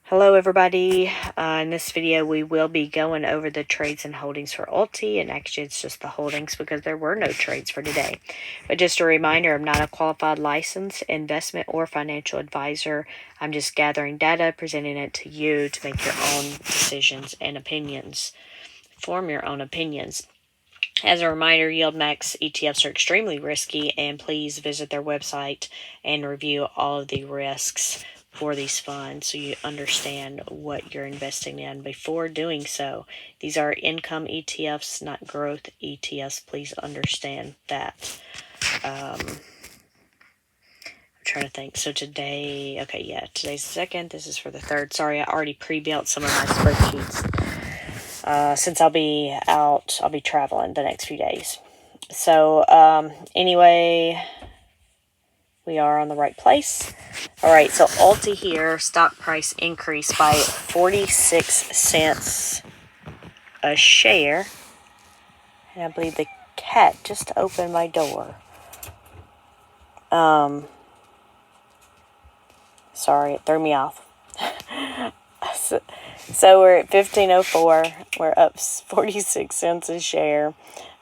Hello everybody. In this video we will be going over the trades and holdings for ULTY, and actually it's just the holdings because there were no trades for today. But just a reminder, I'm not a qualified licensed investment or financial advisor. I'm just gathering data, presenting it to you to make your own decisions and opinions. Form your own opinions. As a reminder, YieldMax ETFs are extremely risky, and please visit their website and review all of the risks for these funds so you understand what you're investing in before doing so. These are income ETFs, not growth ETFs. Please understand that. I'm trying to think. So today, okay, yeah, today's the 2nd. This is for the 3rd. Sorry, I already pre-built some of my spreadsheets. Since I'll be out, I'll be traveling the next few days. So, anyway, we are on the right place. All right, so ULTY here, stock price increased by 46 cents a share. And I believe the cat just opened my door. Sorry, it threw me off. So we're at 1504. We're up 46 cents a share.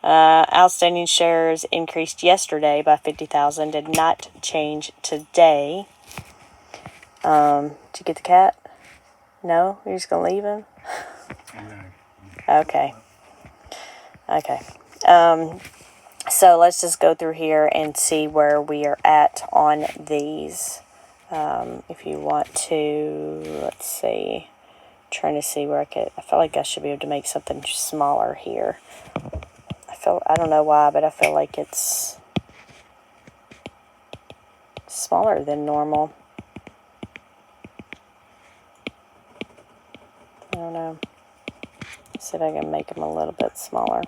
Outstanding shares increased yesterday by 50,000. Did not change today. Did you get the cat? No? You're just going to leave him? Okay. So let's just go through here and see where we are at on these. If you want to, let's see. Trying to see where I feel like I should be able to make something smaller here. I don't know why, but I feel like it's smaller than normal. I don't know. Let's see if I can make them a little bit smaller.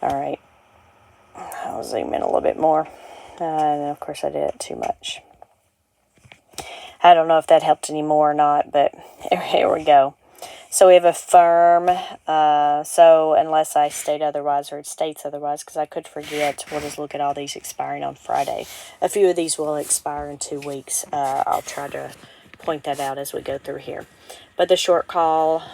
Alright. I'll zoom in a little bit more. And of course I did it too much. I don't know if that helped any more or not, but here we go. So we have a firm, so unless I state otherwise or it states otherwise, because I could forget, we'll just look at all these expiring on Friday. A few of these will expire in 2 weeks. I'll try to point that out as we go through here. But the short call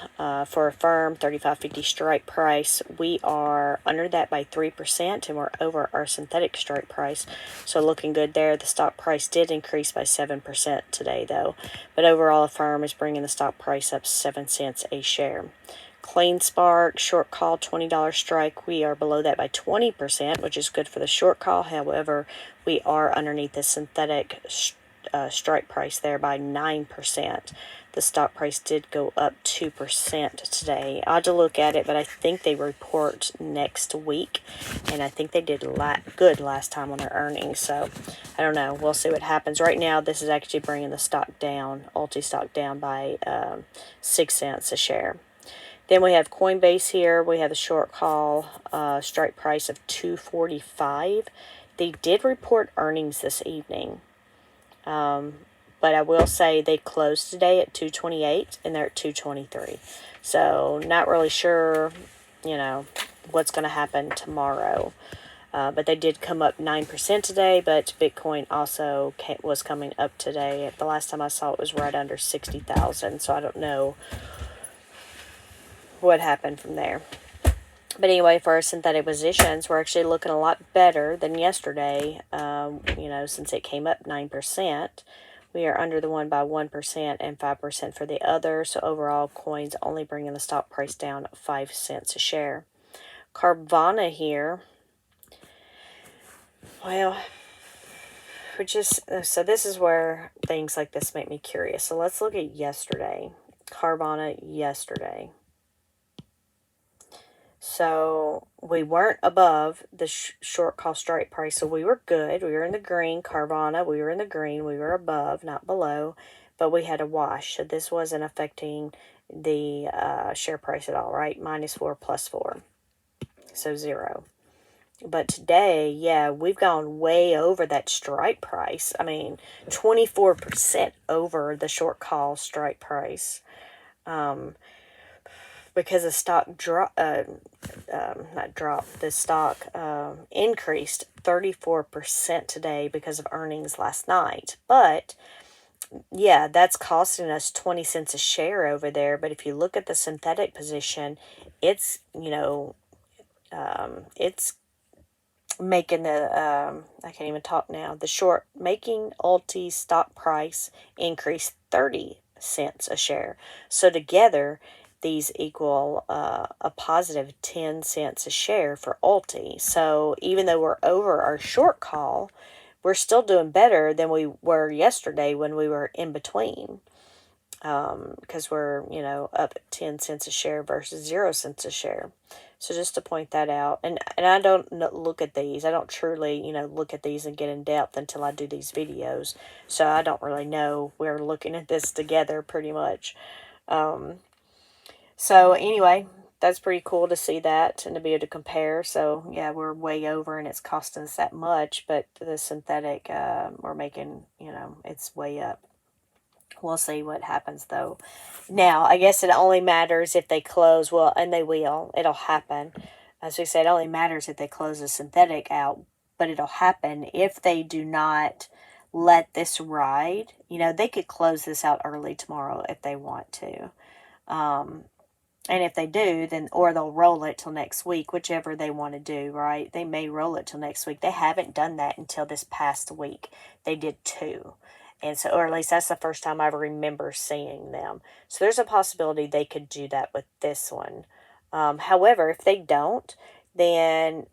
for a firm, 35.50 strike price, we are under that by 3%, and we're over our synthetic strike price. So looking good there. The stock price did increase by 7% today, though. But overall, a firm is bringing the stock price up 7 cents a share. Clean Spark, short call, $20 strike. We are below that by 20%, which is good for the short call. However, we are underneath the synthetic strike price there by 9%. The stock price did go up 2% today. I had to look at it, but I think they report next week, and I think they did good last time on their earnings. So I don't know. We'll see what happens. Right now, this is actually bringing the stock down, ULTY stock down by 6 cents a share. Then we have Coinbase here. We have a short call strike price of $2.45. They did report earnings this evening. But I will say they closed today at $2.28 and they're at $2.23. So not really sure, what's going to happen tomorrow. But they did come up 9% today, but Bitcoin also was coming up today. The last time I saw it was right under 60,000. So I don't know what happened from there. But anyway, for our synthetic positions, we're actually looking a lot better than yesterday, since it came up 9%. We are under the one by 1% and 5% for the other. So overall, coins only bringing the stock price down 5 cents a share. Carvana here. Well, so this is where things like this make me curious. So let's look at yesterday. Carvana yesterday. So we weren't above the short call strike price, so we were good. We were in the green. Carvana, we were in the green. We were above, not below, but we had a wash. So this wasn't affecting the share price at all, right? -4, +4, so 0. But today, yeah, we've gone way over that strike price. I mean, 24% over the short call strike price. because the stock the stock increased 34% today because of earnings last night. But yeah, that's costing us 20 cents a share over there. But if you look at the synthetic position, it's, it's making I can't even talk now, the short, making ULTY stock price increase 30 cents a share. So together, these equal a positive 10 cents a share for ULTY. So even though we're over our short call, we're still doing better than we were yesterday when we were in between. Because we're, up 10 cents a share versus 0 cents a share. So just to point that out. And I don't look at these. I don't truly, look at these and get in depth until I do these videos. So I don't really know. We're looking at this together pretty much. So anyway, that's pretty cool to see that and to be able to compare. So yeah, we're way over and it's costing us that much. But the synthetic, we're making, it's way up. We'll see what happens, though. Now, I guess it only matters if they close. Well, and they will. It'll happen. As we said, it only matters if they close the synthetic out. But it'll happen if they do not let this ride. They could close this out early tomorrow if they want to. And if they do, then, or they'll roll it till next week, whichever they want to do, right? They may roll it till next week. They haven't done that until this past week. They did 2. And so, or at least that's the first time I ever remember seeing them. So there's a possibility they could do that with this one. However, if they don't, then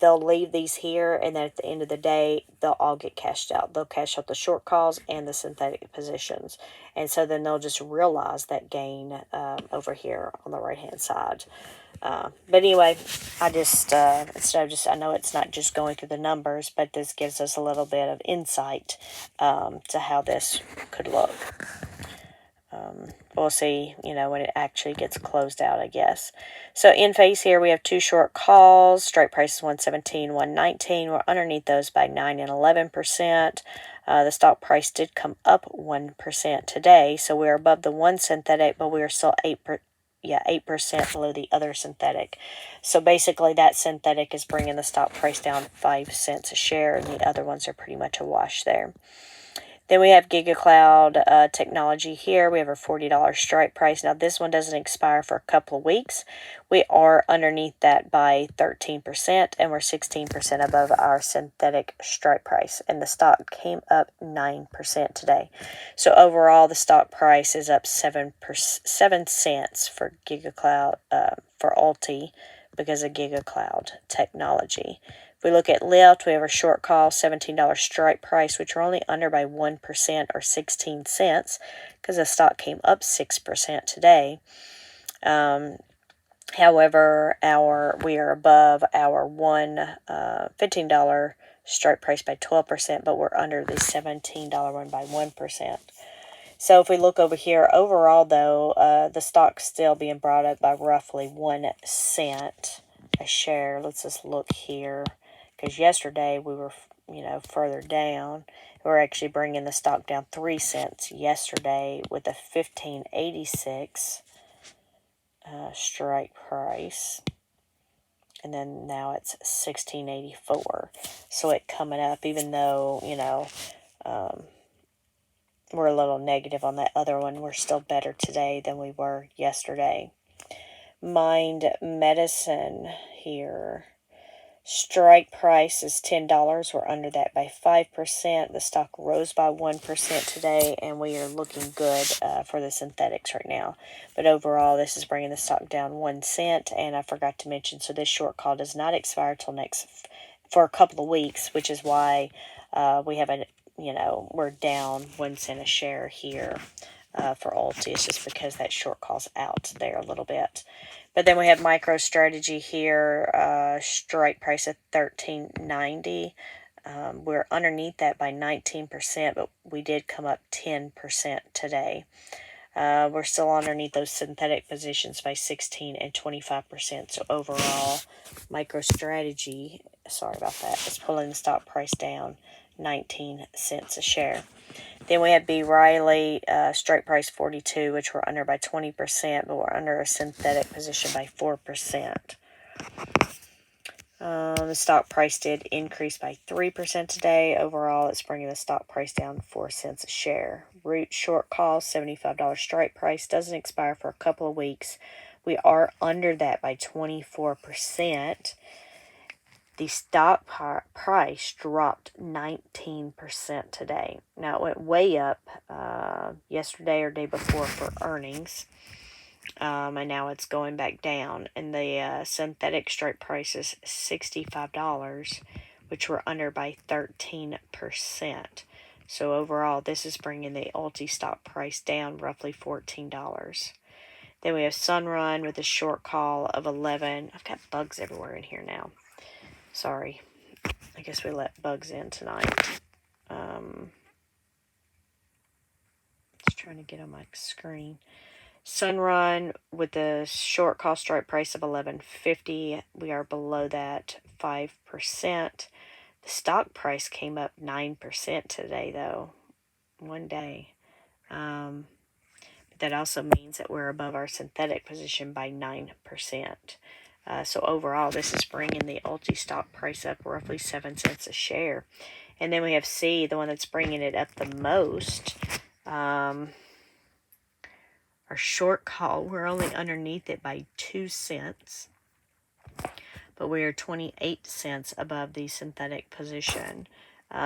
they'll leave these here, and then at the end of the day, they'll all get cashed out. They'll cash out the short calls and the synthetic positions. And so then they'll just realize that gain over here on the right-hand side. But anyway, I just, instead of just, I know it's not just going through the numbers, but this gives us a little bit of insight to how this could look. We'll see, when it actually gets closed out, I guess. So in phase here, we have 2 short calls. Strike price is 117, 119. We're underneath those by 9 and 11%. The stock price did come up 1% today. So we're above the one synthetic, but we are still 8% below the other synthetic. So basically that synthetic is bringing the stock price down 5 cents a share, and the other ones are pretty much a wash there. Then we have GigaCloud Technology here. We have a $40 strike price. Now, this one doesn't expire for a couple of weeks. We are underneath that by 13%, and we're 16% above our synthetic strike price. And the stock came up 9% today. So overall, the stock price is up 7 cents for GigaCloud, for ULTY, because of GigaCloud Technology. If we look at LIFT, we have a short call, $17 strike price, which we're only under by 1% or 16 cents because the stock came up 6% today. However, we are above our $15 strike price by 12%, but we're under the $17 one by 1%. So if we look over here, overall, though, the stock's still being brought up by roughly 1 cent a share. Let's just look here, because yesterday we were, further down. We're actually bringing the stock down 3 cents yesterday with a $15.86 strike price. And then now it's $16.84. So it coming up, even though, we're a little negative on that other one. We're still better today than we were yesterday. Mind Medicine here. Strike price is $10. We're under that by 5%. The stock rose by 1% today, and we are looking good for the synthetics right now. But overall, this is bringing the stock down 1 cent. And I forgot to mention, so this short call does not expire till for a couple of weeks, which is why we have we're down 1 cent a share here for ULTY. It's just because that short call's out there a little bit. But then we have MicroStrategy here, strike price of $13.90. We're underneath that by 19%, but we did come up 10% today. We're still underneath those synthetic positions by 16 and 25%. So overall, MicroStrategy, sorry about that, is pulling the stock price down 19 cents a share. Then we have B. Riley, strike price 42, which we're under by 20%, but we're under a synthetic position by 4%. The stock price did increase by 3% today. Overall, it's bringing the stock price down 4 cents a share. Root short call, $75 strike price, doesn't expire for a couple of weeks. We are under that by 24%. The stock price dropped 19% today. Now, it went way up yesterday or day before for earnings. And now it's going back down. And the synthetic strike price is $65, which we're under by 13%. So overall, this is bringing the ULTY stock price down roughly $14. Then we have Sunrun with a short call of 11. I've got bugs everywhere in here now. Sorry. I guess we let bugs in tonight. Just trying to get on my screen. Sunrun with a short call strike price of $11.50. We are below that 5%. The stock price came up 9% today, though. One day. But that also means that we're above our synthetic position by 9%. So overall, this is bringing the ULTY stock price up roughly 7 cents a share. And then we have C, the one that's bringing it up the most. Our short call, we're only underneath it by 2 cents. But we are 28 cents above the synthetic position.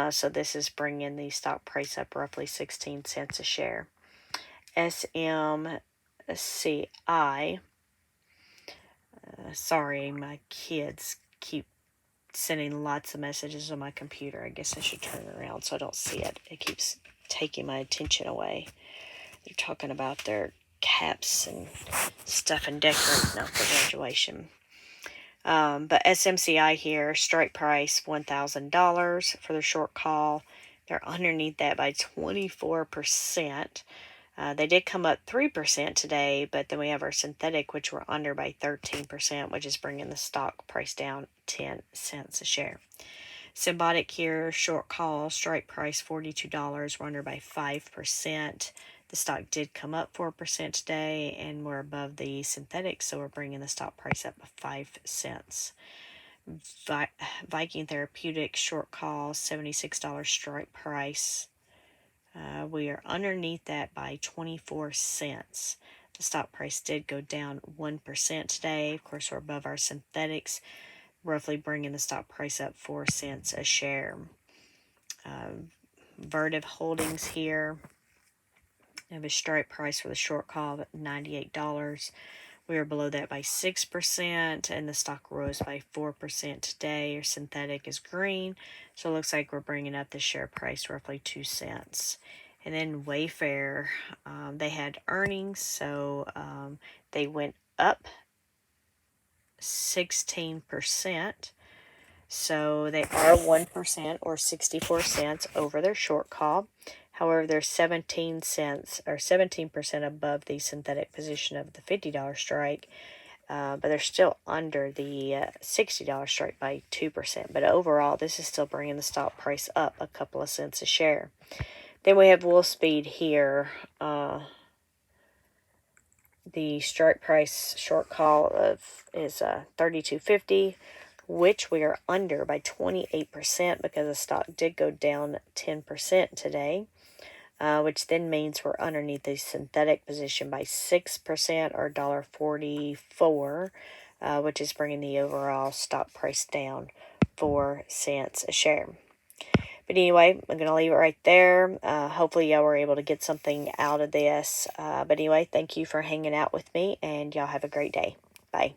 So this is bringing the stock price up roughly 16 cents a share. SMCI. Sorry, my kids keep sending lots of messages on my computer. I guess I should turn it around so I don't see it. It keeps taking my attention away. They're talking about their caps and stuff and decorating for graduation. But SMCI here, strike price $1,000 for the short call. They're underneath that by 24%. They did come up 3% today, but then we have our synthetic, which we're under by 13%, which is bringing the stock price down 10 cents a share. Symbotic here, short call, strike price $42. We're under by 5%. The stock did come up 4% today, and we're above the synthetic, so we're bringing the stock price up 5 cents. Viking Therapeutics, short call, $76 strike price. We are underneath that by 24 cents. The stock price did go down 1% today. Of course, we're above our synthetics, roughly bringing the stock price up 4 cents a share. Vertiv Holdings here. We have a strike price for the short call of $98. We are below that by 6%, and the stock rose by 4% today. Our synthetic is green, so it looks like we're bringing up the share price roughly 2 cents. And then Wayfair, they had earnings, so they went up 16%. So they are 1% or 64 cents over their short call. However, they're 17 cents or 17% above the synthetic position of the $50 strike, but they're still under the $60 strike by 2%. But overall, this is still bringing the stock price up a couple of cents a share. Then we have Wolfspeed here. The strike price short call is $32.50. Which we are under by 28% because the stock did go down 10% today, which then means we're underneath the synthetic position by 6% or $1.44, which is bringing the overall stock price down 4 cents a share. But anyway, I'm going to leave it right there. Hopefully y'all were able to get something out of this. But anyway, thank you for hanging out with me, and y'all have a great day. Bye.